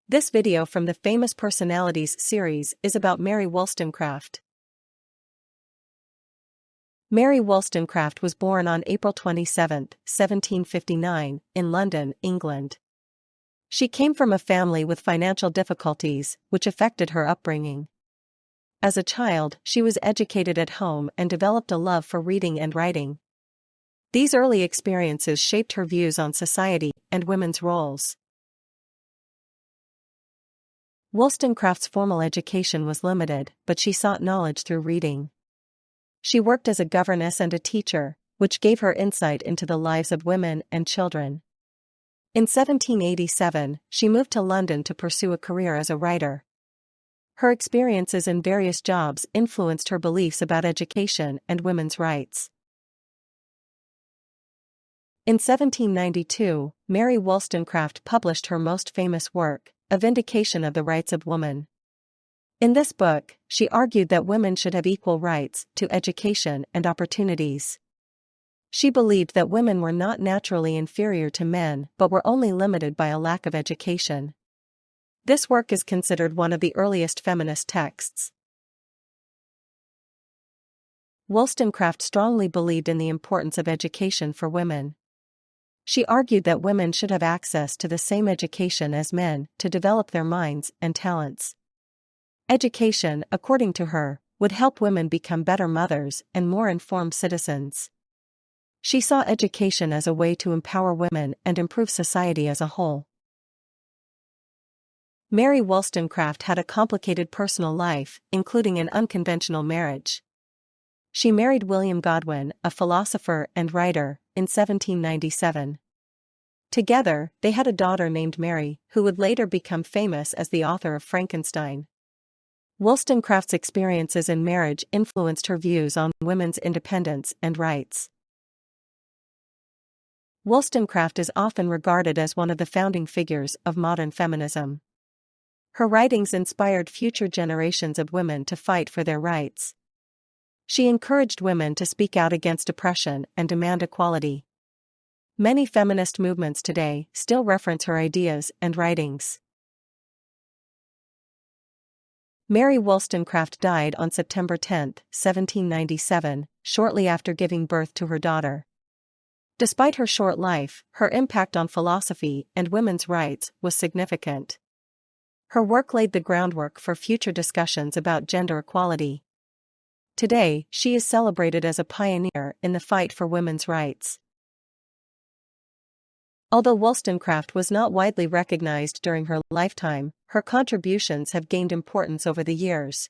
This video from the Famous Personalities series is about Mary Wollstonecraft. Mary Wollstonecraft was born on April 27, 1759, in London, England. She came from a family with financial difficulties, which affected her upbringing. As a child, she was educated at home and developed a love for reading and writing. These early experiences shaped her views on society and women's roles. Wollstonecraft's formal education was limited, but she sought knowledge through reading. She worked as a governess and a teacher, which gave her insight into the lives of women and children. In 1787, she moved to London to pursue a career as a writer. Her experiences in various jobs influenced her beliefs about education and women's rights. In 1792, Mary Wollstonecraft published her most famous work, A Vindication of the Rights of Woman. In this book, she argued that women should have equal rights to education and opportunities. She believed that women were not naturally inferior to men but were only limited by a lack of education. This work is considered one of the earliest feminist texts. Wollstonecraft strongly believed in the importance of education for women. She argued that women should have access to the same education as men to develop their minds and talents. Education, according to her, would help women become better mothers and more informed citizens. She saw education as a way to empower women and improve society as a whole. Mary Wollstonecraft had a complicated personal life, including an unconventional marriage. She married William Godwin, a philosopher and writer, in 1797. Together, they had a daughter named Mary, who would later become famous as the author of Frankenstein. Wollstonecraft's experiences in marriage influenced her views on women's independence and rights. Wollstonecraft is often regarded as one of the founding figures of modern feminism. Her writings inspired future generations of women to fight for their rights. She encouraged women to speak out against oppression and demand equality. Many feminist movements today still reference her ideas and writings. Mary Wollstonecraft died on September 10, 1797, shortly after giving birth to her daughter. Despite her short life, her impact on philosophy and women's rights was significant. Her work laid the groundwork for future discussions about gender equality. Today, she is celebrated as a pioneer in the fight for women's rights. Although Wollstonecraft was not widely recognized during her lifetime, her contributions have gained importance over the years.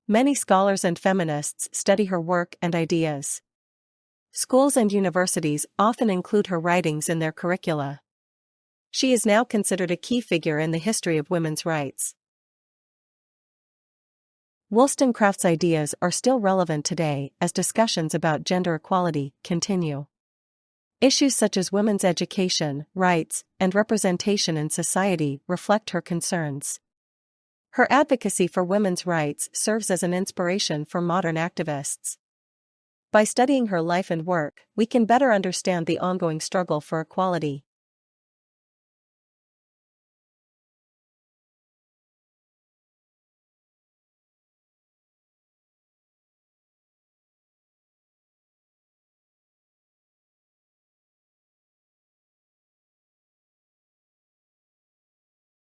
Many scholars and feminists study her work and ideas. Schools and universities often include her writings in their curricula. She is now considered a key figure in the history of women's rights. Wollstonecraft's ideas are still relevant today as discussions about gender equality continue. Issues such as women's education, rights, and representation in society reflect her concerns. Her advocacy for women's rights serves as an inspiration for modern activists. By studying her life and work, we can better understand the ongoing struggle for equality.